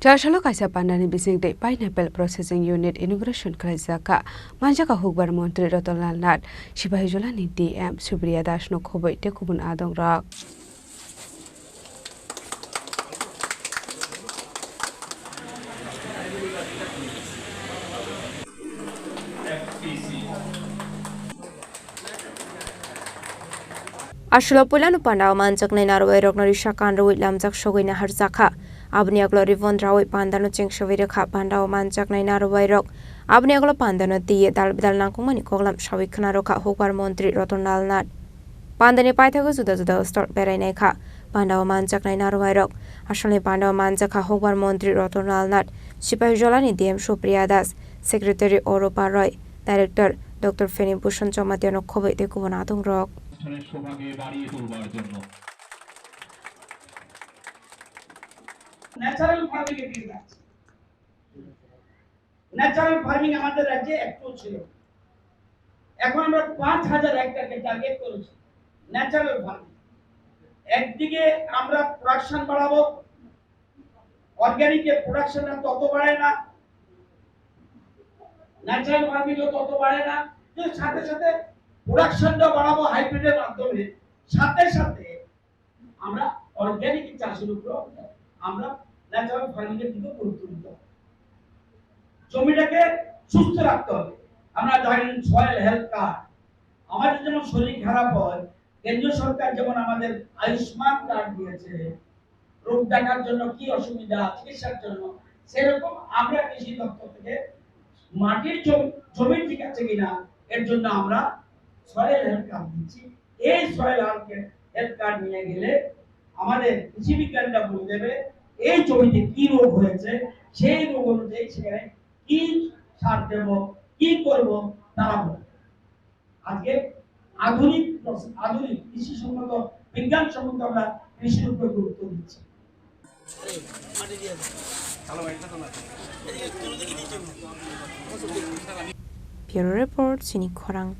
Charshalo kaisa pandani bising de pineapple processing unit inauguration kraisaka manjaka hukbar montri Ratanlal Nath Sibahijolani DM Subriya Das no khoboi te kubun adong rak Ashula pulan upanda manjak nai narwai rok nari shakan rawit lamjak shogoi na harjaka abni aglo rivon rawai pandano chengshawi rekha panda manjak nai narwai rok abni aglo pandano tiye dal bidal nangkung mani koglam shawi khana rokha hukbar montri Ratanlal Nath pandani paithago juda juda start berai nai kha panda manjak nai narwai rok ashalni panda manjak kha hukbar montri Ratanlal Nath Sibahijolani DM Subriya Das Secretary Oropa Roy Director Dr. Feni Bhushan Chamatia no khoboi te kubun adong rok natural farming এর দিকে যাচ্ছে natural farming আমাদের রাজ্যে একটু ছিল এখন আমরা 5000 হেক্টরকে target করেছি ন্যাচারাল ফার্মিং একদিকে আমরা প্রোডাকশন বাড়াবো অর্গানিক এর প্রোডাকশনটা তত বাড়ে না ন্যাচারাল ফার্মিং ও তত বাড়ে না এর সাথে সাথে প্রোডাকশনটা বাড়াবো হাইব্রিডের মাধ্যমে সাথে সাথে আমরা অর্গানিক চাষের উপর আমরা ন্যাচারাল ফার্মিং এর দিকে গুরুত্ব দিতে হবে জমিটাকে সুস্থ রাখতে হবে আমরা জানেন সয়েল হেলথ কার্ড আমাদের যেমন শরীর খারাপ হয় কেন্দ্রীয় সরকার যেমন আমাদের আয়ুষ্মান কার্ড দিয়েছে রোগ দেখার জন্য কি অসুবিধা চিকিৎসার জন্য সেরকম আমরা কৃষি দপ্তর থেকে মাটির জমি ঠিক আছে কিনা এর জন্য আমরা সয়েল হেলথ কার্ড দিচ্ছি এই সয়েল হেলথ কার্ড নিয়ে গেলে আমাদের কৃষি বিজ্ঞানীরা বলে দেবে এই জমিতে কি রোগ হয়েছে সেই রোগ অনুযায়ী সেখানে কি সার দেব কি করব তারা বলে আজকে আধুনিক কৃষি সম্মত বিজ্ঞান সম্মত আমরা কৃষির উপর গুরুত্ব দিচ্ছি Bureau Report Sini Khorang